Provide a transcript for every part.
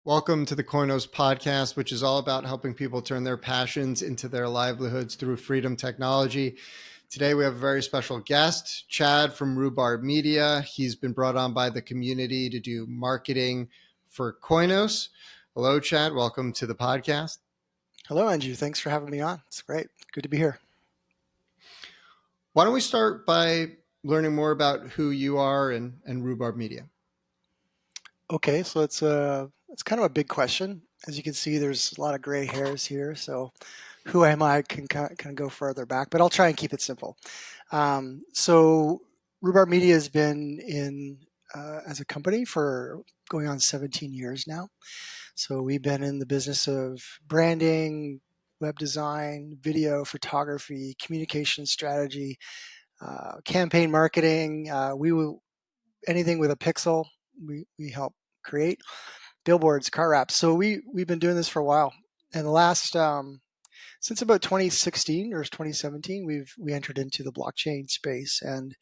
Welcome to the Koinos podcast, which is all about helping people turn their passions into their livelihoods through freedom technology. Today, we have a very special guest, Chad from Rhubarb Media. He's been brought on by the community to do marketing for Koinos. Hello, Chad. Welcome to the podcast. Hello, Andrew. Thanks for having me on. It's great. Good to be here. Why don't we start by learning more about who you are and Rhubarb Media? Okay, so it's kind of a big question. As you can see, there's a lot of gray hairs here. So who am I can kind of go further back, but I'll try and keep it simple. So Rhubarb Media has been in as a company for going on 17 years now. So we've been in the business of branding, web design, video, photography, communication strategy, campaign marketing. We will anything with a pixel. We help create billboards, car wraps. So we've been doing this for a while. And the last since about 2016 or 2017, we entered into the blockchain space, and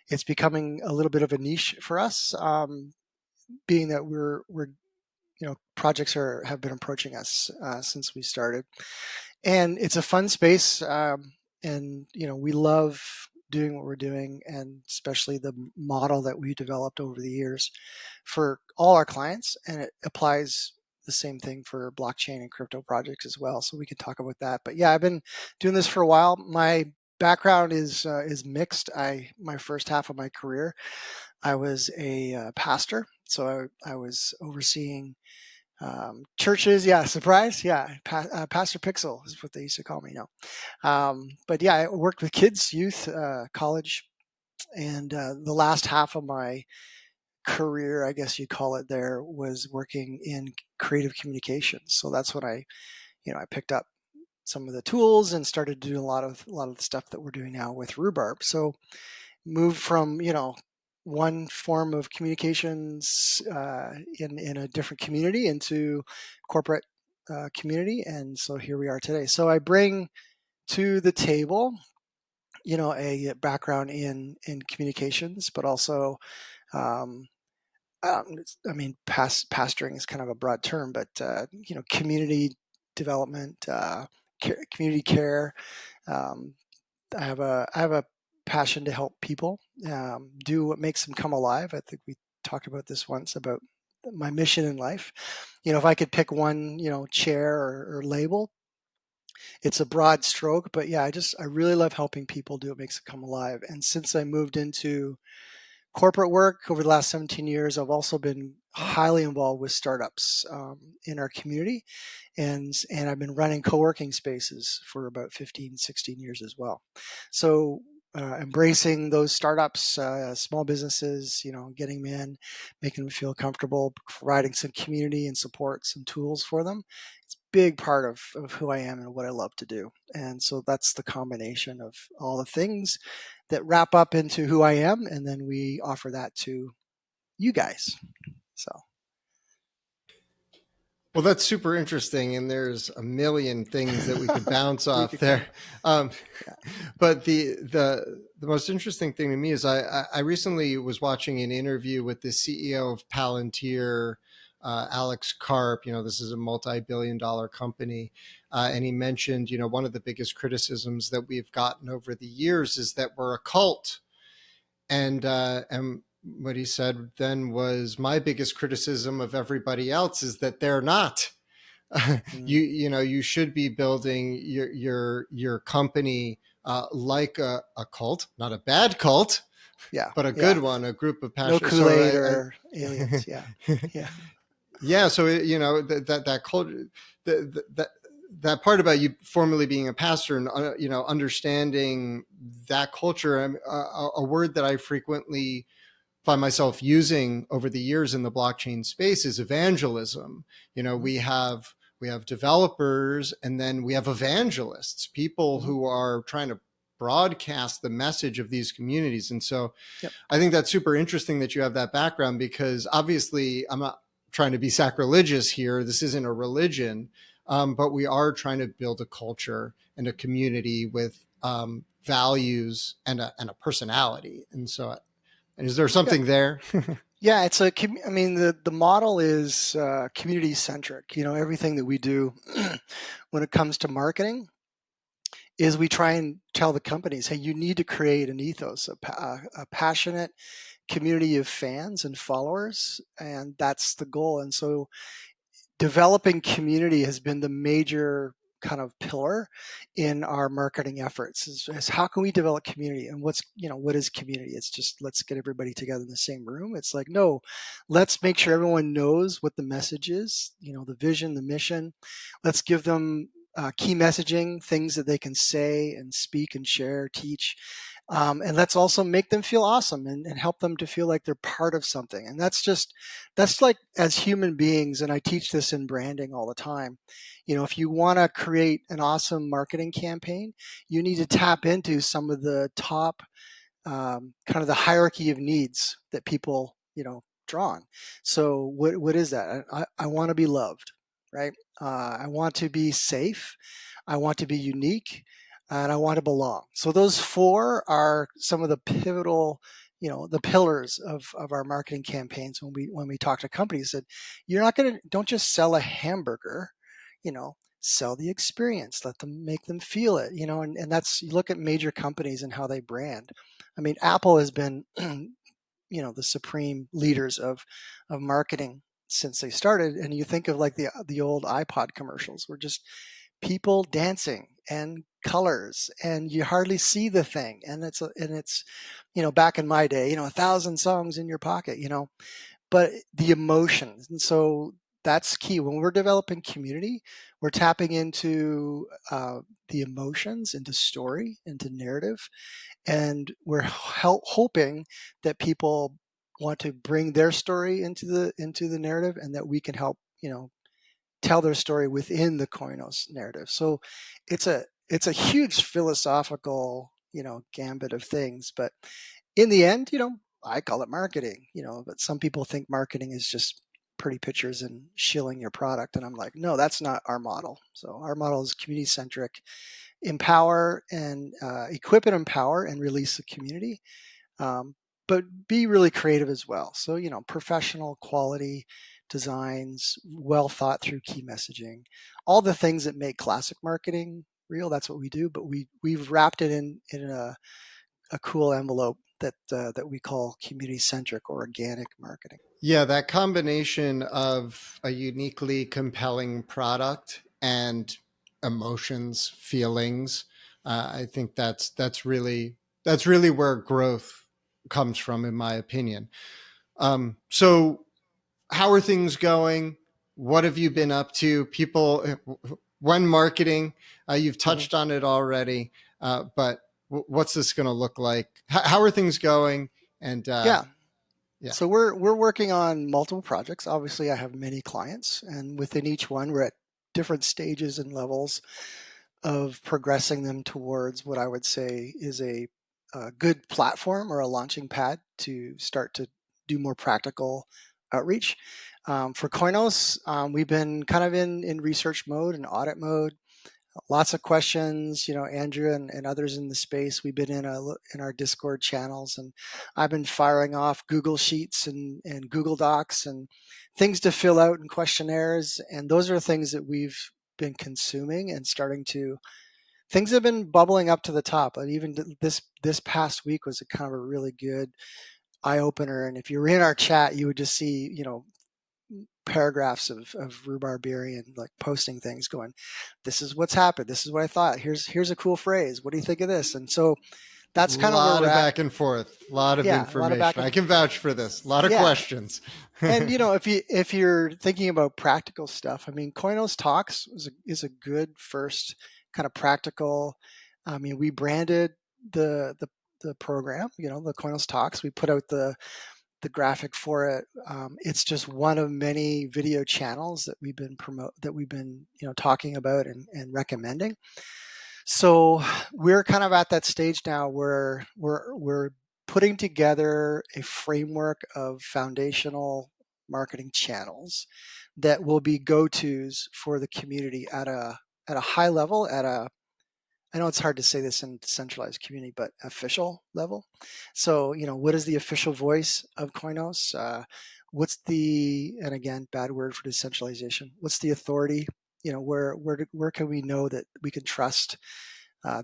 it's becoming a little bit of a niche for us, being that we're projects have been approaching us since we started, and it's a fun space, and we love doing what we're doing, and especially the model that we developed over the years for all our clients, and it applies the same thing for blockchain and crypto projects as well. So we can talk about that. But yeah, I've been doing this for a while. My background is mixed. My first half of my career, I was a pastor, so I was overseeing churches. Yeah, surprise. Yeah, Pastor Pixel is what they used to call me now. But yeah, I worked with kids, youth, college, and the last half of my career, I guess you call it, there was working in creative communications. So that's when I picked up some of the tools and started doing a lot of the stuff that we're doing now with Rhubarb. So moved from one form of communications in a different community into corporate community, and so here we are today. So I bring to the table a background in communications, but also pastoring is kind of a broad term, but community development, community care. I have a passion to help people do what makes them come alive. I think we talked about this once about my mission in life. If I could pick one, chair or label, it's a broad stroke, but yeah, I really love helping people do what makes them come alive. And since I moved into corporate work over the last 17 years, I've also been highly involved with startups in our community, and I've been running co-working spaces for about 15, 16 years as well. So embracing those startups, small businesses, getting them in, making them feel comfortable, providing some community and support, some tools for them. It's a big part of who I am and what I love to do. And so that's the combination of all the things that wrap up into who I am, and then we offer that to you guys. So. Well, that's super interesting, and there's a million things that we could bounce off there. But the most interesting thing to me is I recently was watching an interview with the CEO of Palantir, Alex Karp. This is a multi-billion-dollar company, and he mentioned, one of the biggest criticisms that we've gotten over the years is that we're a cult, and what he said then was, my biggest criticism of everybody else is that they're not. You should be building your company like a cult, not a bad cult, but a good one, a group of passionate. No Kool-Aid or aliens. Yeah. So that culture, that part about you formerly being a pastor and understanding that culture, a word that I frequently find myself using over the years in the blockchain space is evangelism. We have developers, and then we have evangelists, people who are trying to broadcast the message of these communities. And so I think that's super interesting that you have that background, because obviously I'm not trying to be sacrilegious here. This isn't a religion, but we are trying to build a culture and a community with values and a personality. And so, and is there something there? Yeah, I mean, the model is community centric. Everything that we do when it comes to marketing is we try and tell the companies, hey, you need to create an ethos, a passionate community of fans and followers, and that's the goal. And so developing community has been the major kind of pillar in our marketing efforts is how can we develop community. And what is community? It's just let's get everybody together in the same room. It's like, no, let's make sure everyone knows what the message is, the vision, the mission. Let's give them key messaging, things that they can say and speak and share, teach. And let's also make them feel awesome and help them to feel like they're part of something. And that's like, as human beings, and I teach this in branding all the time. If you want to create an awesome marketing campaign, you need to tap into some of the top kind of the hierarchy of needs that people draw on. So what is that? I want to be loved, right? I want to be safe. I want to be unique, and I want to belong. So those four are some of the pivotal, the pillars of our marketing campaigns. When we talk to companies, that don't just sell a hamburger, sell the experience, let them make them feel it, and that's, you look at major companies and how they brand. I mean, Apple has been, the supreme leaders of marketing since they started. And you think of like the old iPod commercials, were just people dancing and colors, and you hardly see the thing. And it's back in my day, 1,000 songs in your pocket, but the emotions. And so that's key when we're developing community. We're tapping into the emotions, into story, into narrative, and we're hoping that people want to bring their story into the narrative, and that we can help tell their story within the Koinos narrative. So it's a huge philosophical gambit of things, but in the end, I call it marketing, but some people think marketing is just pretty pictures and shilling your product, and I'm like, no, that's not our model. So our model is community centric. Empower and equip and empower and release the community, um, but be really creative as well. So, professional quality designs, well thought through key messaging, all the things that make classic marketing real. That's what we do, but we've wrapped it in a cool envelope that we call community centric or organic marketing. Yeah, that combination of a uniquely compelling product and emotions, feelings, I think that's really where growth comes from, in my opinion. So, how are things going? What have you been up to? People, when marketing, you've Mhm. touched on it already, but what's this going to look like? How are things going? And Yeah. yeah. So we're working on multiple projects. Obviously, I have many clients, and within each one, we're at different stages and levels of progressing them towards what I would say is a good platform or a launching pad to start to do more practical outreach. For Koinos, we've been kind of in research mode and audit mode. Lots of questions, Andrew and others in the space. We've been in our Discord channels, and I've been firing off Google Sheets and Google Docs and things to fill out and questionnaires. And those are things that we've been consuming and starting to. Things have been bubbling up to the top. And even this past week was a kind of a really good eye opener. And if you were in our chat, you would just see, paragraphs of Rhubarb Media like posting things going, this is what's happened, this is what I thought, here's a cool phrase, what do you think of this? And so A that's kind of where lot we're of at. back and forth, a lot of Yeah, a lot of back information. and I can vouch for this. A lot of yeah. questions. And if you're thinking about practical stuff, I mean, Koinos Talks is a good first kind of practical. I mean, we branded the program, the Koinos Talks. We put out the graphic for it. It's just one of many video channels that we've been talking about and recommending. So we're kind of at that stage now where we're putting together a framework of foundational marketing channels that will be go-tos for the community at a high level, at I know it's hard to say this in decentralized community, but official level. So, what is the official voice of Koinos? And again, bad word for decentralization. What's the authority? Where can we know that we can trust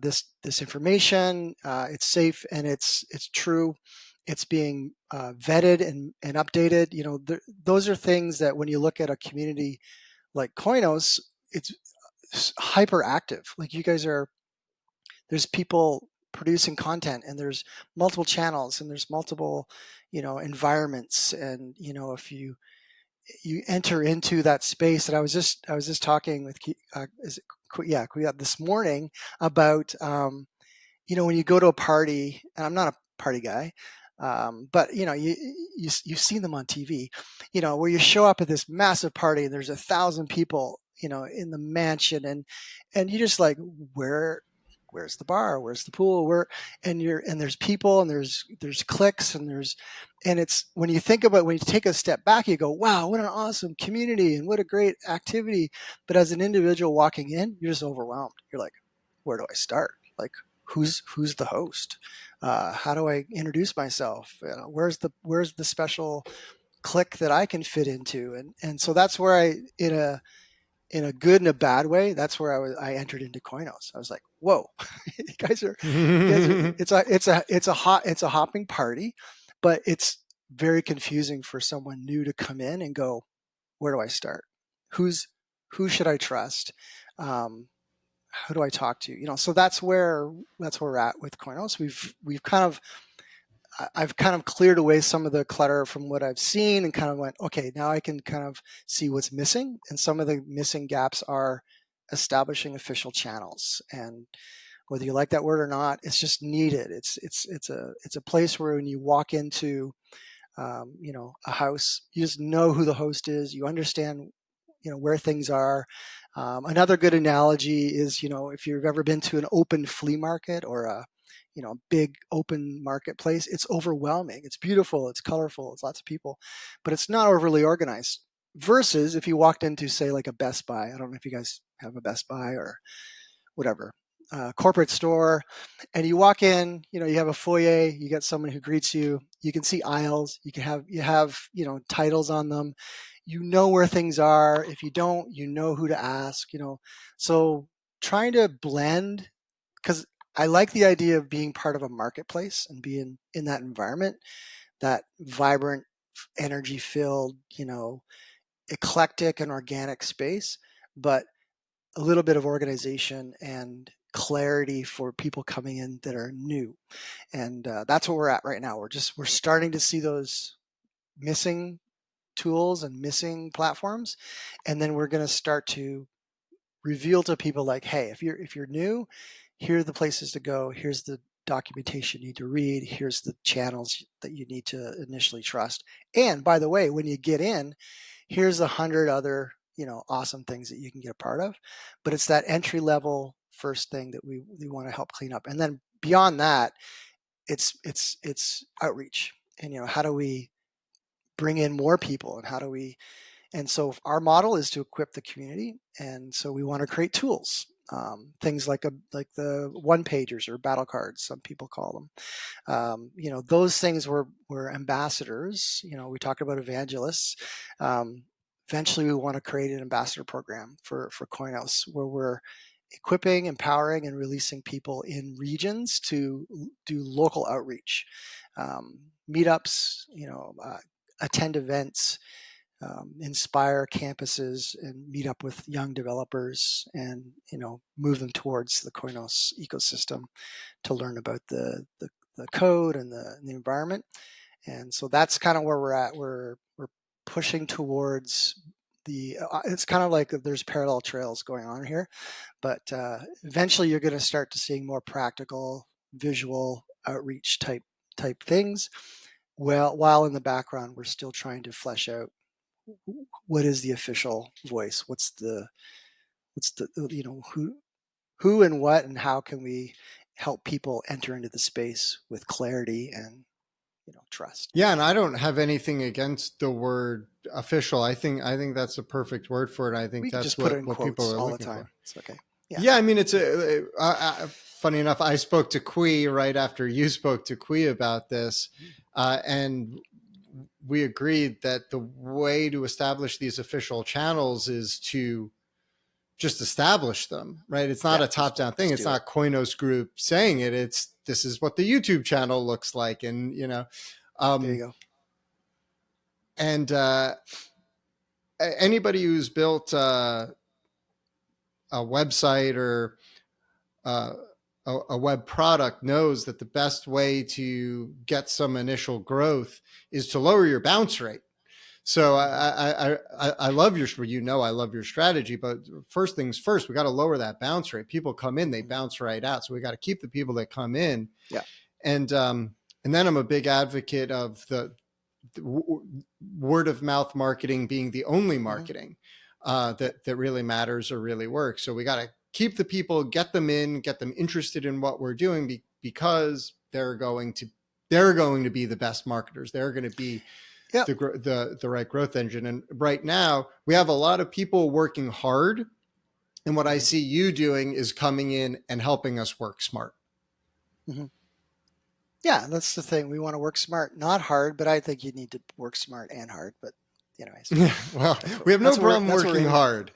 this information? It's safe and it's true. It's being vetted and updated. Those are things that when you look at a community like Koinos, it's hyper active. Like you guys there's people producing content, and there's multiple channels, and there's multiple environments, and if you enter into that space. And I was just talking with this morning about when you go to a party, and I'm not a party guy, but you've seen them on TV, where you show up at this massive party and there's 1,000 people, in the mansion, and you just like, where's the bar, where's the pool, and there's people, and there's cliques, and it's when you take a step back, you go, wow, what an awesome community and what a great activity. But as an individual walking in, you're just overwhelmed. You're like, where do I start? Like, who's the host? How do I introduce myself? Where's the special clique that I can fit into? And so that's where in a good and a bad way, that's where I entered into Koinos. I was like, whoa, it's a hopping party, but it's very confusing for someone new to come in and go, where do I start? Who should I trust? Who do I talk to? So that's where we're at with Koinos. I've kind of cleared away some of the clutter from what I've seen, and kind of went, okay, now I can kind of see what's missing. And some of the missing gaps are establishing official channels. And whether you like that word or not, it's just needed. It's a place where when you walk into a house, you just know who the host is. You understand where things are. Another good analogy is if you've ever been to an open flea market or a big open marketplace, it's overwhelming. It's beautiful, it's colorful, it's lots of people, but it's not overly organized. Versus if you walked into, say, like a Best Buy. I don't know if you guys have a Best Buy or whatever, corporate store, and you walk in, you have a foyer, you got someone who greets you, you can see aisles, you have titles on them, where things are. If you don't, who to ask, so trying to blend, because I like the idea of being part of a marketplace and being in that environment, that vibrant, energy filled, eclectic and organic space, but a little bit of organization and clarity for people coming in that are new. And that's where we're at right now. We're starting to see those missing tools and missing platforms. And then we're going to start to reveal to people like, hey, if you're new, here are the places to go. Here's the documentation you need to read. Here's the channels that you need to initially trust. And by the way, when you get in, here's 100 other awesome things that you can get a part of. But it's that entry level first thing that we want to help clean up. And then beyond that, it's outreach. And how do we bring in more people, and how do we and so our model is to equip the community, and so we want to create tools, things like the one pagers or battle cards, some people call them. Those things were ambassadors. We talked about evangelists. Eventually, we want to create an ambassador program for Koinos, where we're equipping, empowering, and releasing people in regions to do local outreach, meetups, attend events, inspire campuses, and meet up with young developers, and move them towards the Koinos ecosystem to learn about the code and the environment. And so that's kind of where we're at. We're pushing towards it's kind of like there's parallel trails going on here, but eventually you're going to start to seeing more practical, visual outreach type things. Well, while in the background, we're still trying to flesh out what is the official voice, what's the who and what, and how can we help people enter into the space with clarity and trust. Yeah, and I don't have anything against the word official. I think that's a perfect word for it. I think We can that's just put it in what people quotes are all the looking time. for. It's okay. Yeah. Yeah, I mean, it's funny enough. I spoke to Kui right after you spoke to Kui about this, and we agreed that the way to establish these official channels is to just establish them, right? It's not Yeah. a top-down thing. Just It's do it. not Koinos Group saying it. It's this is what the YouTube channel looks like, and There you um, go. and anybody who's built a website or uh, a web product knows that the best way to get some initial growth is to lower your bounce rate. So Mm-hmm. I love your, I love your strategy, but first things first, we got to lower that bounce rate. People come in, they Mm-hmm. bounce right out. So we got to keep the people that come in. Yeah. And, um, and then I'm a big advocate of the word of mouth marketing being the only Mm-hmm. marketing Yep. that really matters or really works. So we got to keep the people, get them in, get them interested in what we're doing because they're going to be the best marketers. They're going to be Yep. the right growth engine. And right now we have a lot of people working hard. And what I Mm-hmm. see you doing is coming in and helping us work smart. Mm-hmm. Yeah, that's the thing. We want to work smart, not hard, but I think you need to work smart and hard. But anyways, Well, that's what we have no problem that's what we're working aiming for. hard.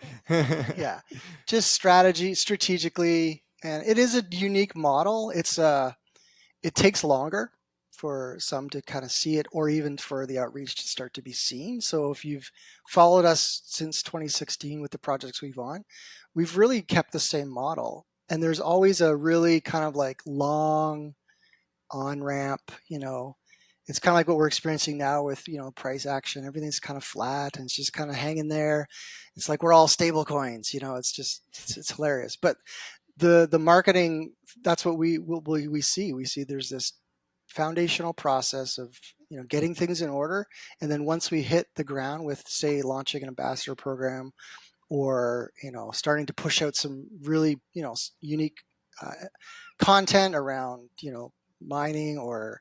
Yeah, just strategically, and it is a unique model. It takes longer for some to kind of see it, or even for the outreach to start to be seen. So if you've followed us since 2016 with the projects we've on, we've really kept the same model, and there's always a really kind of like long on ramp. It's kind of like what we're experiencing now with price action. Everything's kind of flat and it's just kind of hanging there. It's like we're all stable coins. It's just it's hilarious. But the marketing, that's what we see. We see there's this foundational process of getting things in order, and then once we hit the ground with, say, launching an ambassador program, or starting to push out some really unique uh, content around mining or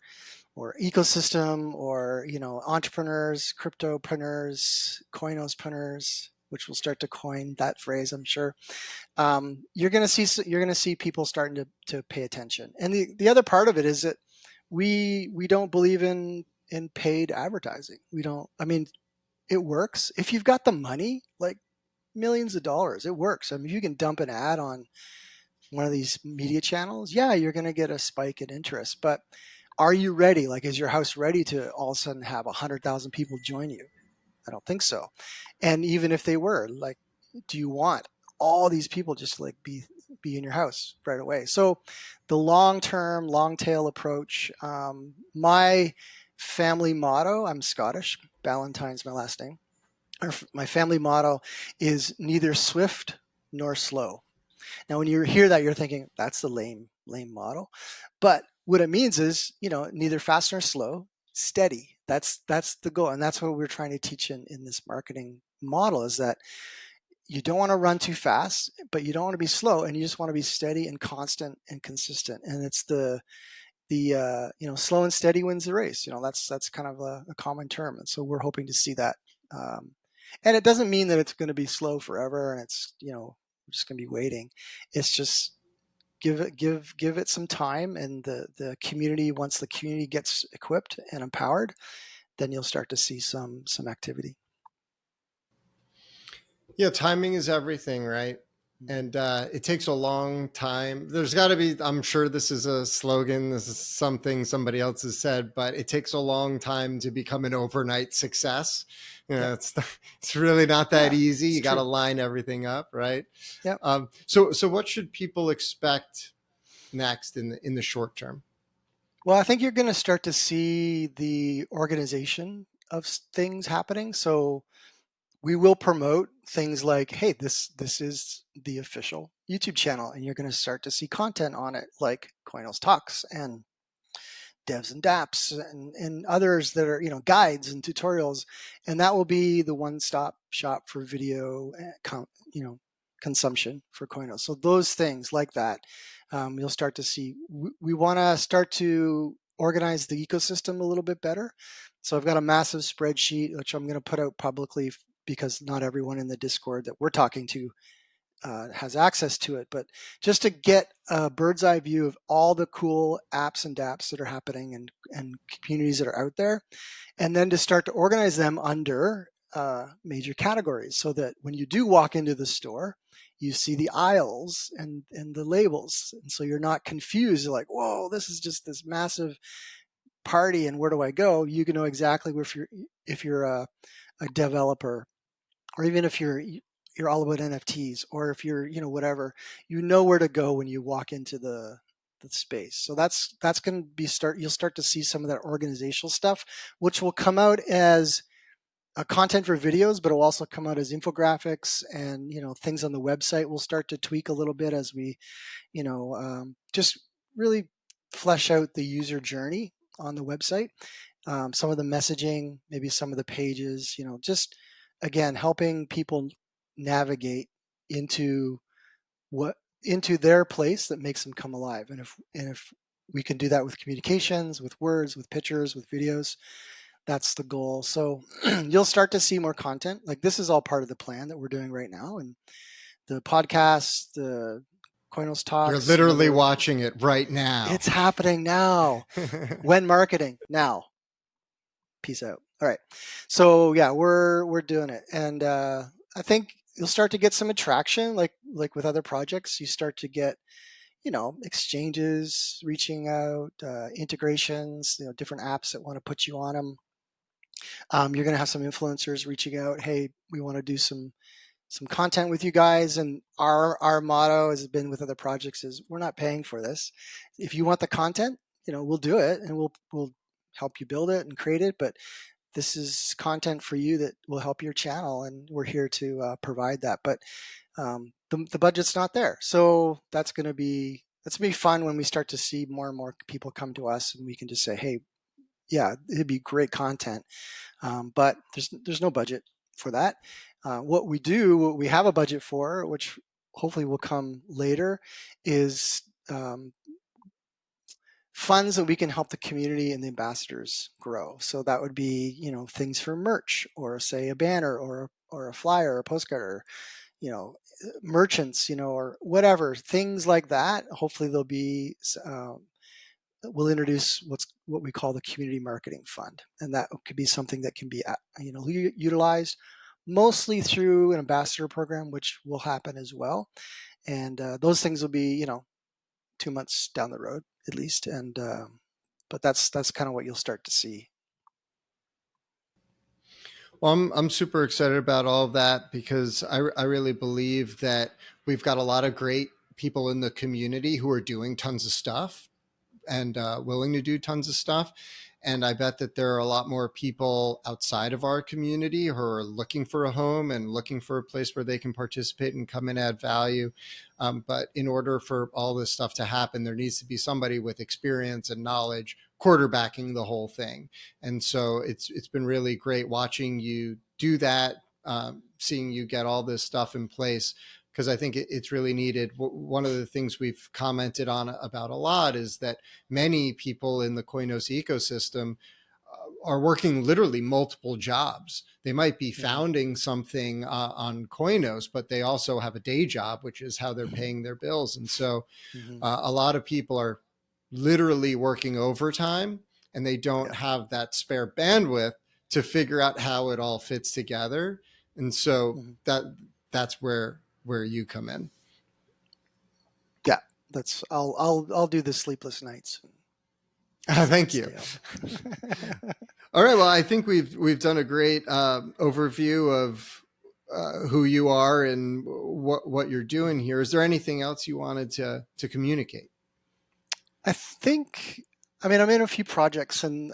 ecosystem, or entrepreneurs, cryptopreneurs, coinospreneurs, which will start to coin that phrase, I'm sure. You're going to see people starting to pay attention. And the other part of it is that we don't believe in paid advertising. We don't. I mean, it works if you've got the money, like millions of dollars. It works. I mean, if you can dump an ad on one of these media channels, yeah, you're going to get a spike in interest. But are you ready? Like, is your house ready to all of a sudden have 100,000 people join you? I don't think so. And even if they were, like, do you want all these people just to like be in your house right away? So the long term, long tail approach. My family motto. I'm Scottish. Ballantyne's my last name. My family motto is neither swift nor slow. Now, when you hear that, you're thinking that's the lame model, but what it means is, neither fast nor slow, steady. That's the goal, and that's what we're trying to teach in this marketing model, is that you don't want to run too fast, but you don't want to be slow, and you just want to be steady and constant and consistent. And it's the slow and steady wins the race. That's kind of a common term, and so we're hoping to see that. Um, and it doesn't mean that it's going to be slow forever, and it's we're just going to be waiting. It's just give it some time, and the community, once the community gets equipped and empowered, then you'll start to see some activity. Yeah, timing is everything, right? And it takes a long time. There's got to be, I'm sure this is a slogan, this is something somebody else has said, but it takes a long time to become an overnight success. Yep. It's really not that Yeah, easy. it's You got to true. line everything up, right? Yep. So what should people expect next in the short term? Well, I think you're going to start to see the organization of things happening. So we will promote things like, hey, this is the official YouTube channel, and you're going to start to see content on it, like Koinos Talks and Devs and Dapps and others that are guides and tutorials, and that will be the one-stop shop for video consumption for Koinos. So those things like that, you'll start to see. We want to start to organize the ecosystem a little bit better. So I've got a massive spreadsheet which I'm going to put out publicly, because not everyone in the Discord that we're talking to has access to it. But just to get a bird's eye view of all the cool apps and dApps that are happening and communities that are out there, and then to start to organize them under major categories so that when you do walk into the store, you see the aisles and the labels. And so you're not confused. You're like, whoa, this is just this massive party, and where do I go? You can know exactly if you're a developer, or even if you're all about NFTs, or if you're, whatever, you know where to go when you walk into the space. So that's going to be you'll start to see some of that organizational stuff, which will come out as a content for videos, but it'll also come out as infographics, and things on the website will start to tweak a little bit as we just really flesh out the user journey on the website. Some of the messaging, maybe some of the pages, just again helping people navigate into into their place that makes them come alive. And if we can do that with communications, with words, with pictures, with videos, that's the goal. So you'll start to see more content. Like, this is all part of the plan that we're doing right now, and the podcast, the Koinos You're talks, literally watching it right now. it's happening now. When marketing now. Peace out. All right. So yeah, we're doing it, and I think you'll start to get some attraction, like with other projects. You start to get exchanges reaching out, integrations, different apps that want to put you on them. You're going to have some influencers reaching out. Hey, we want to do some content with you guys, and our motto has been with other projects is we're not paying for this. If you want the content, we'll do it, and we'll help you build it and create it, but this is content for you that will help your channel, and we're here to provide that. But the budget's not there, so that's going to be fun when we start to see more and more people come to us, and we can just say, hey, yeah, it'd be great content, but there's no budget for that. What we have a budget for, which hopefully will come later, is funds that we can help the community and the ambassadors grow. So that would be, things for merch, or say a banner, or a flyer, or a postcard, or, merchants, or whatever, things like that. Hopefully there'll be, we'll introduce what we call the community marketing fund. And that could be something that can be, utilized mostly through an ambassador program, which will happen as well. And those things will be, 2 months down the road at least. And but that's kind of what you'll start to see. Well, I'm super excited about all of that, because I really believe that we've got a lot of great people in the community who are doing tons of stuff and willing to do tons of stuff. And I bet that there are a lot more people outside of our community who are looking for a home and looking for a place where they can participate and come and add value. But in order for all this stuff to happen, there needs to be somebody with experience and knowledge quarterbacking the whole thing. And so it's been really great watching you do that, seeing you get all this stuff in place, because I think it's really needed. One of the things we've commented on about a lot is that many people in the Koinos ecosystem are working literally multiple jobs. They might be founding something on Koinos, but they also have a day job, which is how they're paying their bills. And so a lot of people are literally working overtime, and they don't have that spare bandwidth to figure out how it all fits together. And so that's where you come in. Yeah, I'll do the sleepless nights. Thank you. All right. Well, I think we've done a great overview of who you are and what you're doing here. Is there anything else you wanted to communicate? I'm in a few projects, and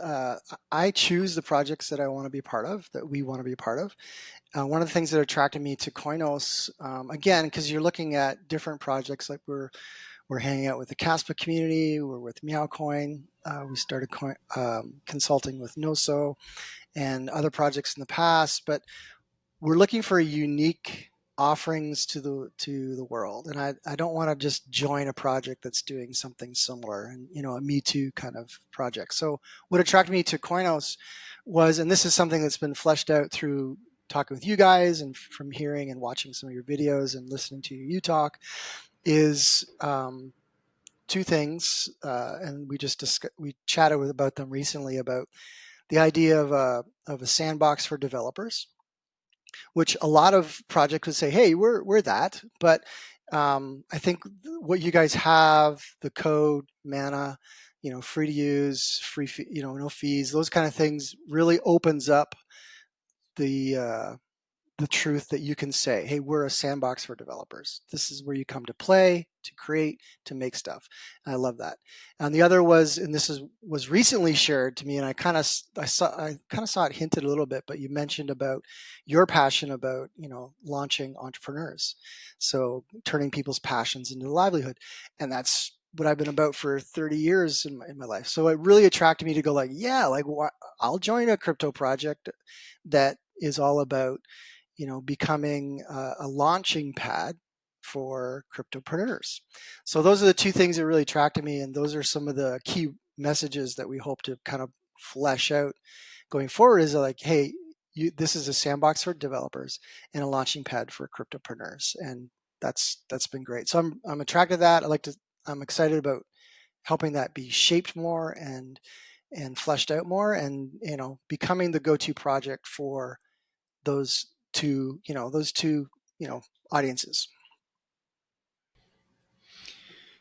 I choose the projects that I want to be part of, that we want to be part of. One of the things that attracted me to Koinos, again, because you're looking at different projects, like we're hanging out with the Caspa community, we're with MeowCoin, we started consulting with Noso and other projects in the past, but we're looking for unique offerings to the world, and I don't want to just join a project that's doing something similar, and a Me Too kind of project. So what attracted me to Koinos was, and this is something that's been fleshed out through talking with you guys and from hearing and watching some of your videos and listening to you talk is two things, and we chatted about them recently, about the idea of a sandbox for developers, which a lot of projects would say, "Hey, we're that," but I think what you guys have, the code, mana, free to use, no fees, those kind of things, really opens up the the truth that you can say, hey, we're a sandbox for developers. This is where you come to play, to create, to make stuff. And I love that. And the other was, and was recently shared to me, and I kind of saw it hinted a little bit, but you mentioned about your passion about launching entrepreneurs, so turning people's passions into a livelihood, and that's what I've been about for 30 years in my life. So it really attracted me to go like, yeah, like I'll join a crypto project that is all about becoming a launching pad for cryptopreneurs. So those are the two things that really attracted me, and those are some of the key messages that we hope to kind of flesh out going forward. Is like, hey, this is a sandbox for developers and a launching pad for cryptopreneurs, and that's been great. So I'm attracted to that. I'm excited about helping that be shaped more and fleshed out more, and becoming the go-to project for those two audiences.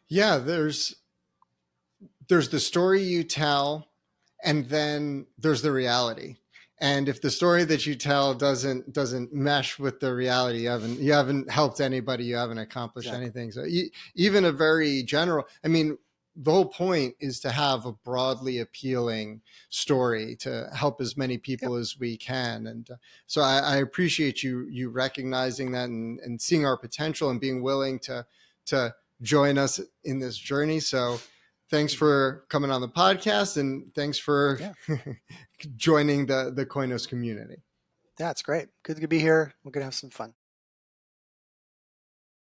Yeah, there's the story you tell, and then there's the reality. And if the story that you tell doesn't mesh with the reality, you haven't helped anybody, you haven't accomplished anything. So even a very general, I mean, the whole point is to have a broadly appealing story to help as many people as we can. And so I appreciate you recognizing that, and seeing our potential, and being willing to join us in this journey. So thanks for coming on the podcast, and thanks for joining the Koinos community. Yeah, it's great. Good to be here. We're going to have some fun.